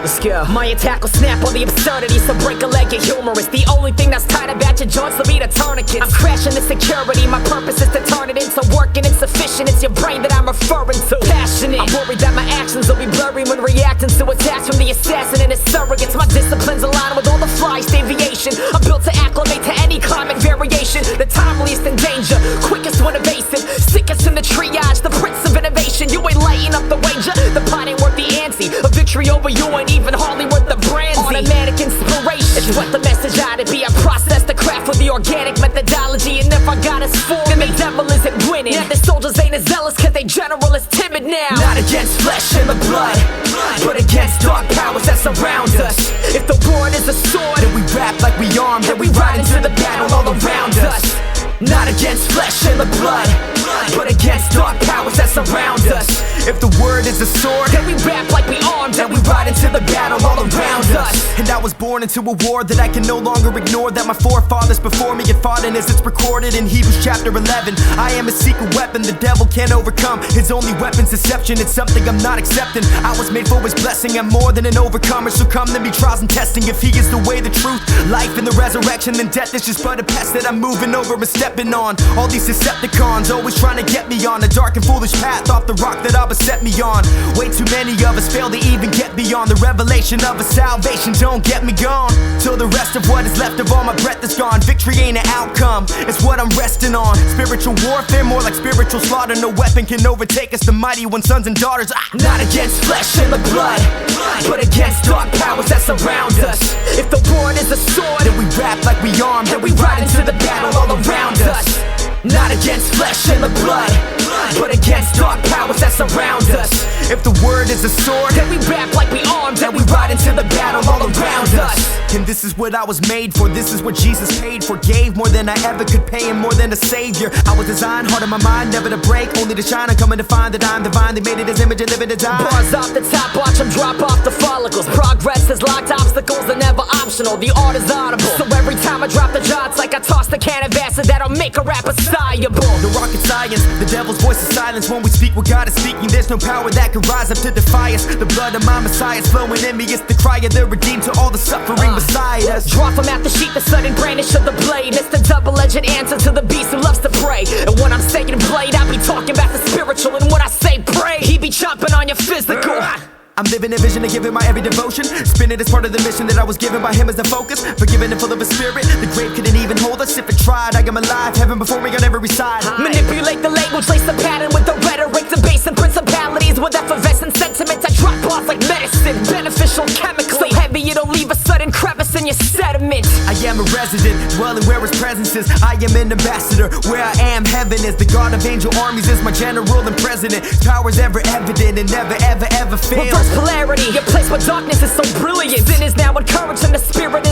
Let's go. My attack will snap all the absurdity, so break a leg, get humorous. The only thing that's tied about your joints will be the tourniquets. I'm crashing the security, my purpose is to turn it into work and insufficient. It's your brain that I'm referring to. Passionate, I'm worried that my actions will be blurry when reacting to attacks from the assassin and his surrogates. My disciplines align with all the flyest aviation. I'm built to acclimate to any climate variation. The timeliest in danger, quickest when evasive, sickest in the triage, the prince of innovation. You ain't lighting up the wager, the pot ain't worth the ante. A victory over you ain't even hardly worth the brandy. Automatic inspiration, it's what the message ought to be. I process the craft with the organic methodology, and if I got us fooled, then the devil isn't winning. Now the soldiers ain't as zealous cause they general is timid now. Not against flesh and the blood, but against dark powers that surround us. If the word is a sword, then we rap like we armed, then we ride into the battle all around us. Not against flesh and the blood, but against dark powers that surround us. If the word is a sword, then we rap like we armed, then we ride into the battle all around us. And I was born into a war that I can no longer ignore, that my forefathers before me had fought in, as it's recorded in Hebrews chapter 11. I am a secret weapon the devil can't overcome. His only weapon's deception, it's something I'm not accepting. I was made for his blessing, I'm more than an overcomer. So come to me, trials and testing. If he is the way, the truth, life and the resurrection, then death is just but a pest that I'm moving over and stepping on. All these Decepticons always trying to get me on a dark and foolish path off the rock that Abba set me on. Way too many of us fail to even get beyond the revelation of a salvation. Don't get me gone till the rest of what is left of all my breath is gone. Victory ain't an outcome, it's what I'm resting on. Spiritual warfare, more like spiritual slaughter. No weapon can overtake us, the mighty one, sons and daughters. Not against flesh and the blood, but against dark powers that surround us. If the word is a sword, then we rap like we armed, then we ride into the battle all around us. Not against flesh and the blood, but against dark powers that surround us. If the word is a sword, then we rap like we armed, then we ride into the battle all around us. And this is what I was made for, this is what Jesus paid for. Gave more than I ever could pay and more than a savior. I was designed, heart in my mind, never to break, only to shine. I'm coming to find that I'm divine. They made it his image and living to die. Bars off the top, watch them drop off the follicles. Progress is locked, obstacles are never optional. The art is audible, so every time I drop the jaw, it's like I toss the can of acid that'll make a rapper soluble. No rocket science, the devil's voice is silence. When we speak what God is speaking, there's no power that can rise up to defy us. The blood of my Messiah is flowing in me, it's the cry of the redeemed to all the suffering beside us. Draw from out the sheet, the sudden brandish of the blade. It's the double-edged answer to the beast who loves to pray. And when I'm saying blade, I be talking about the spiritual, and when I say pray, he be chomping on your physical. I'm living a vision and giving my every devotion. Spin it as part of the mission that I was given by him as the focus. Forgiven and full of a spirit, the grave couldn't even hold us. If it tried, I am alive, heaven before me on every side. Manipulate the language, lace the pattern with the rhetoric, debasing principalities with effervescent sentiments. I drop bars like medicine, beneficial chemicals, so heavy it'll leave a sudden crevice in your sediment. I am a resident, dwelling where his presence is. I am an ambassador, where I am heaven is. The God of angel armies is my general and president. His power's ever evident and never ever ever fails. Polarity, your place where darkness is so brilliant. Sin is now encouraged and the spirit